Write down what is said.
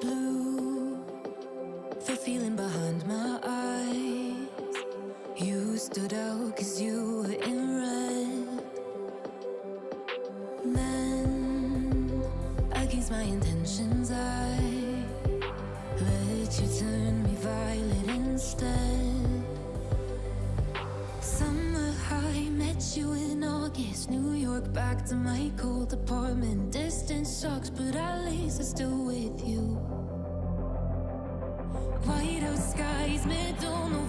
blue, the feeling behind my eyes. You stood out 'cause you were in red. Then, against my intentions, I let you turn me violet instead. Summer high, met you in August. New York, back to my cold apartment. Distance sucks, but at least I'm still with you. White out skies, middle November.